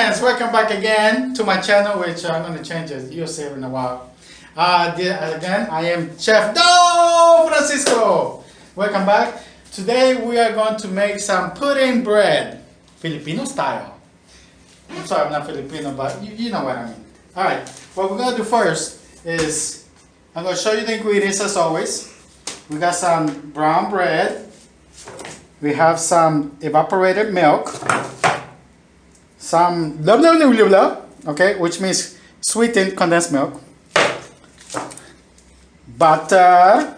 friends, welcome back again to my channel, which I'm going to change it. You'll see it in a while. Again, I am Chef Don Francisco. Welcome back. Today we are going to make some pudding bread, Filipino style. I'm sorry, I'm not Filipino, but you know what I mean. Alright, what we're going to do first is I'm going to show you the ingredients as always. We got some brown bread. We have some evaporated milk. Some blah, blah, blah, blah, blah, okay, which means sweetened condensed milk. Butter.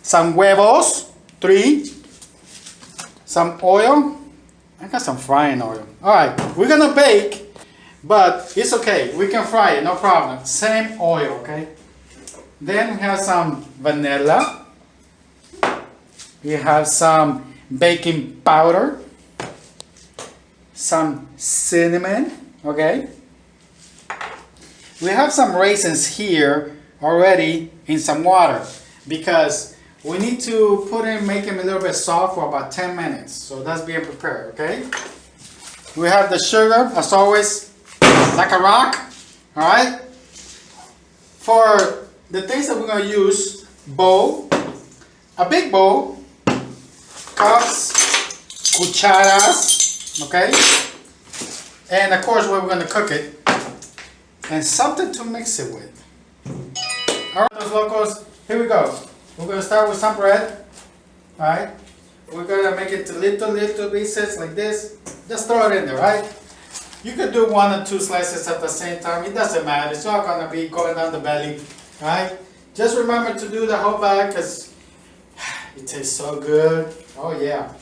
Some huevos, 3. Some oil. I got some frying oil. Alright, we're gonna bake, but it's okay. We can fry it, no problem. Same oil, okay? Then we have some vanilla. We have some baking powder. Some cinnamon, okay? We have some raisins here already in some water because we need to make them a little bit soft for about 10 minutes. So that's being prepared, okay? We have the sugar, as always, like a rock, all right? For the things that we're gonna use, bowl, a big bowl, cups, cucharas, okay, and of course where we're going to cook it, and something to mix it with. All right, those locos, here we go. We're going to start with some bread. All right, we're going to make it to little pieces like this. Just throw it in there, right? You could do 1 or 2 slices at the same time. It doesn't matter. It's not going to be going down the belly. All right, just remember to do the whole bag because it tastes so good. Oh yeah.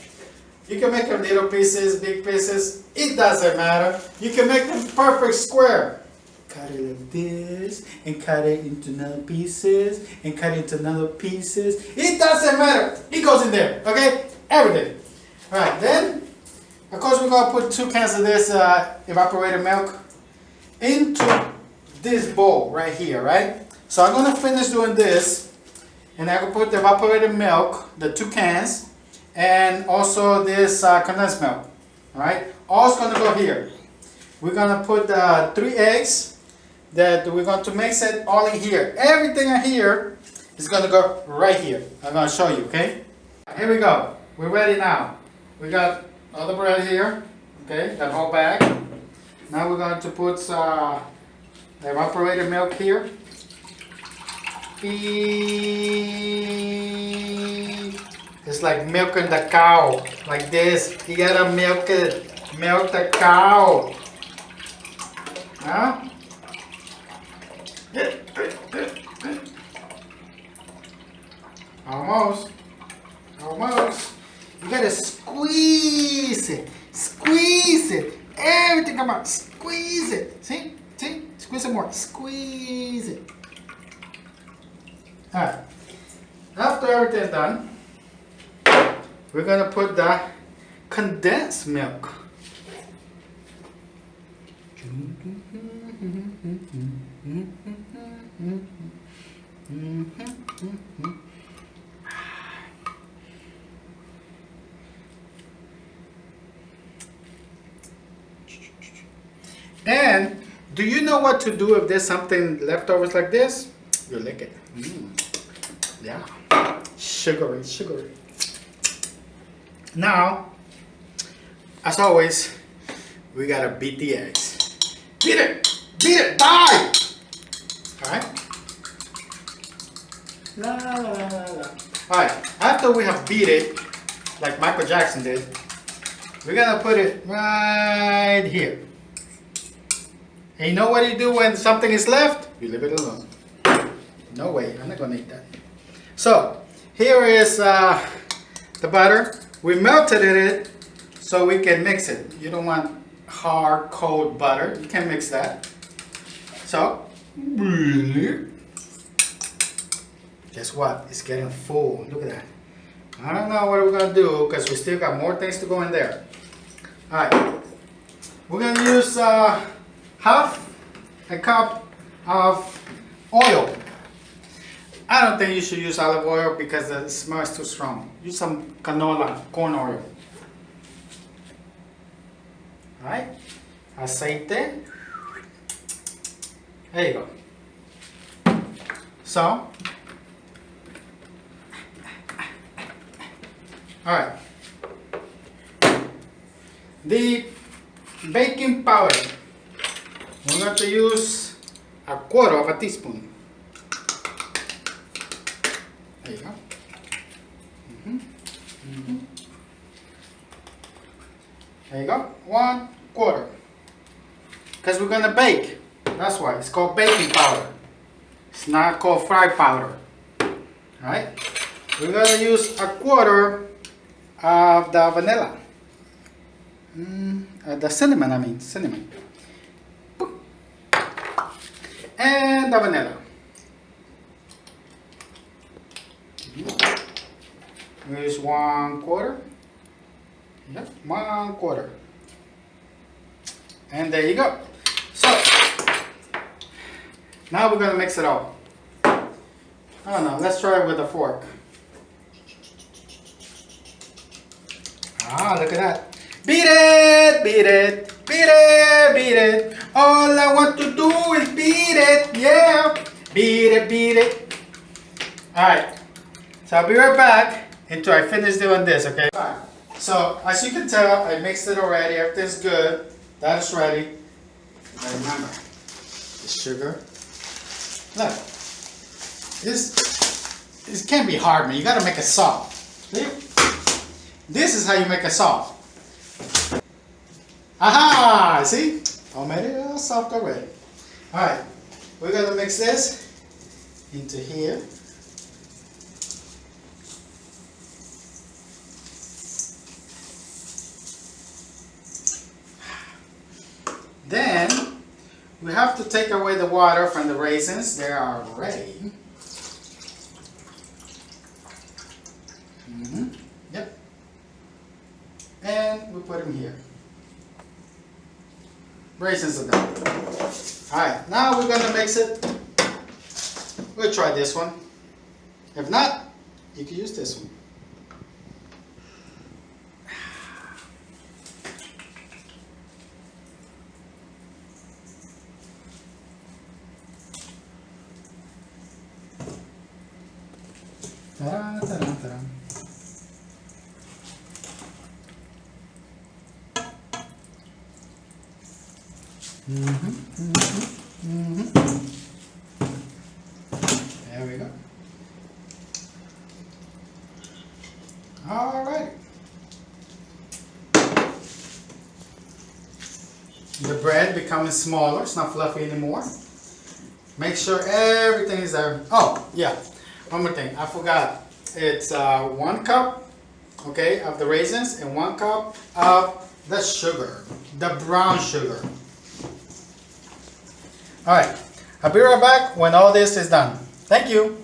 You can make them little pieces, big pieces, it doesn't matter. You can make them perfect square. Cut it like this, and cut it into another pieces, and cut it into another pieces. It doesn't matter. It goes in there, okay? Everything. Alright, then, of course we're going to put 2 cans of this evaporated milk into this bowl right here, right? So I'm going to finish doing this, and I'm going to put the evaporated milk, the 2 cans, and also this condensed milk. Alright, all is going to go here. We're going to put 3 eggs that we're going to mix it all in here. Everything in here is going to go right here. I'm going to show you, okay? Here we go. We're ready now. We got all the bread here, okay, that whole bag. Now we're going to put evaporated milk here. It's like milking the cow, like this. You gotta milk it, milk the cow. Huh? Almost, almost. You gotta squeeze it, everything come out, squeeze it. See, squeeze it more, squeeze it. All right, after everything's done, we're going to put the condensed milk. And do you know what to do if there's something leftovers like this? You lick it. Yeah, sugary. Now, as always, we gotta beat the eggs. Beat it, die! Alright? La la la la la. Alright, after we have beat it, like Michael Jackson did, we're gonna put it right here. And you know what you do when something is left? You leave it alone. No way, I'm not gonna eat that. So, here is the butter. We melted it so we can mix it. You don't want hard, cold butter. You can't mix that. So, guess what? It's getting full. Look at that. I don't know what we're going to do because we still got more things to go in there. Alright. We're going to use half a cup of oil. I don't think you should use olive oil because the smell is too strong. Use some canola, corn oil. Alright? aceite. There you go. So, alright. The baking powder, we're going to use a quarter of a teaspoon. There you go. There you go. 1/4. Because we're going to bake. That's why. It's called baking powder. It's not called fry powder. Alright? We're going to use 1/4 of the vanilla. The cinnamon, I mean. Cinnamon. And the vanilla. We use 1/4. Yep, 1/4. And there you go. So, now we're going to mix it all. I don't know, let's try it with a fork. Ah, look at that. Beat it, beat it, beat it, beat it. All I want to do is beat it, yeah. Beat it, beat it. Alright, so I'll be right back until I finish doing this, okay? Alright, so as you can tell, I mixed it already. Everything's good. That is ready. Now remember, the sugar. Look, this can't be hard, man. You gotta make it soft. See? This is how you make it soft. Aha! See? I made it all soft already. Alright, we're gonna mix this into here. Then we have to take away the water from the raisins. They are ready. Yep. And we put them here. Raisins are done. Alright, now we're going to mix it. We'll try this one. If not, you can use this one. Ta-da, ta-da, ta-da. There we go. All right. The bread becoming smaller. It's not fluffy anymore. Make sure everything is there. Oh, yeah. One more thing. I forgot. It's 1 cup, okay, of the raisins and 1 cup of the sugar, the brown sugar. All right. I'll be right back when all this is done. Thank you.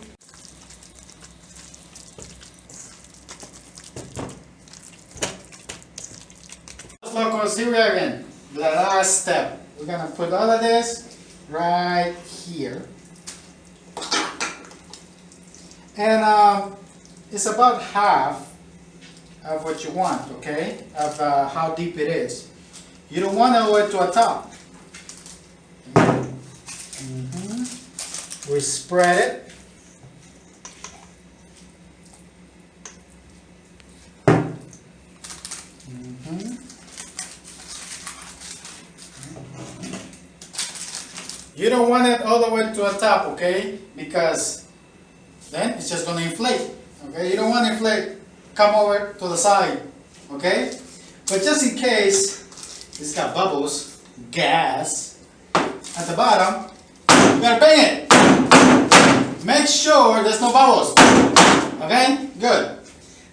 Locals, here we are again. The last step. We're gonna put all of this right here. And it's about half of what you want, okay? Of how deep it is. You don't want to go to the top. We spread it. You don't want it all the way to the top, okay? Because then it's just going to inflate, okay? You don't want to inflate, come over to the side, okay? But just in case it's got bubbles, gas, at the bottom, you gotta bang it. Make sure there's no bubbles, okay? Good.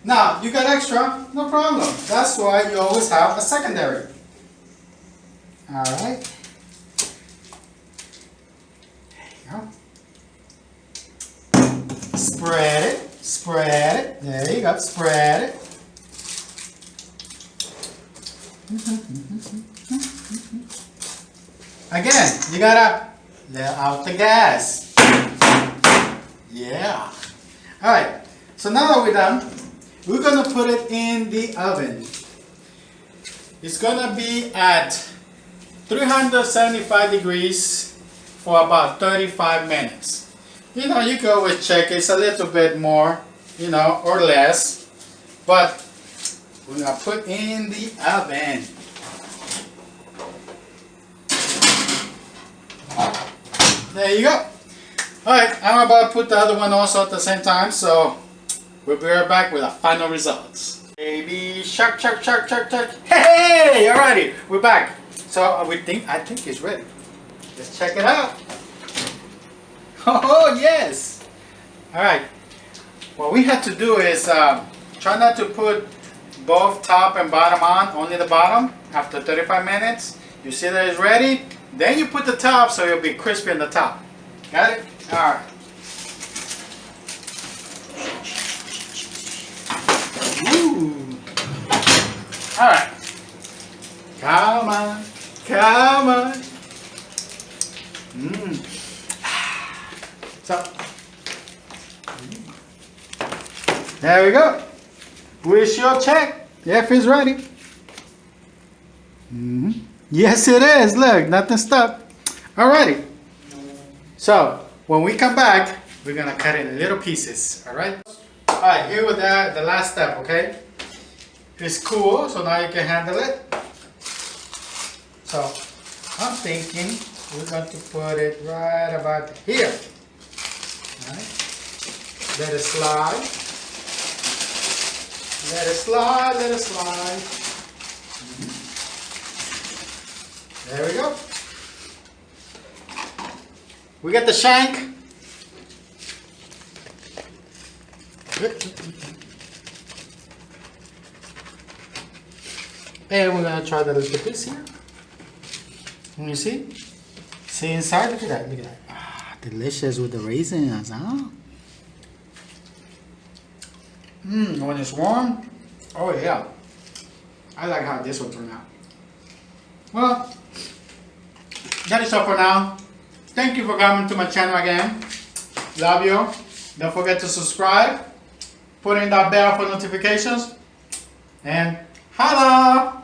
Now, you got extra, no problem. That's why you always have a secondary. All right. Spread it, spread it. There you go, spread it. Again, you gotta let out the gas. Yeah. Alright, so now that we're done, we're gonna put it in the oven. It's gonna be at 375 degrees for about 35 minutes. You know, you can always check it's a little bit more, you know, or less, but we're gonna put in the oven. There you go. Alright, I'm about to put the other one also at the same time, so we'll be right back with the final results. Baby shark, shark, shark, shark, shark. Hey! Alrighty, we're back. So I think it's ready. Let's check it out. Oh yes! Alright. What we have to do is try not to put both top and bottom on, only the bottom. After 35 minutes, you see that it's ready. Then you put the top so it'll be crispy on the top. Got it? Alright. Ooh. Alright. Come on. Come on. So, there we go. We sure check if it's ready. Yes, it is. Look, nothing stuck. Alrighty. So, when we come back, we're gonna cut it in little pieces. Alright? Alright, here with that, the last step, okay? It's cool, so now you can handle it. So, I'm thinking we're going to put it right about here. Alright? Let it slide. Let it slide, let it slide. There we go. We got the shank. And we're gonna try the little piece here. Can you see? See inside? Look at that, look at that. Ah, delicious with the raisins, huh? When it's warm, oh yeah. I like how this one turned out. Well, that is all for now. Thank you for coming to my channel again. Love you. Don't forget to subscribe. Put in that bell for notifications. And holla!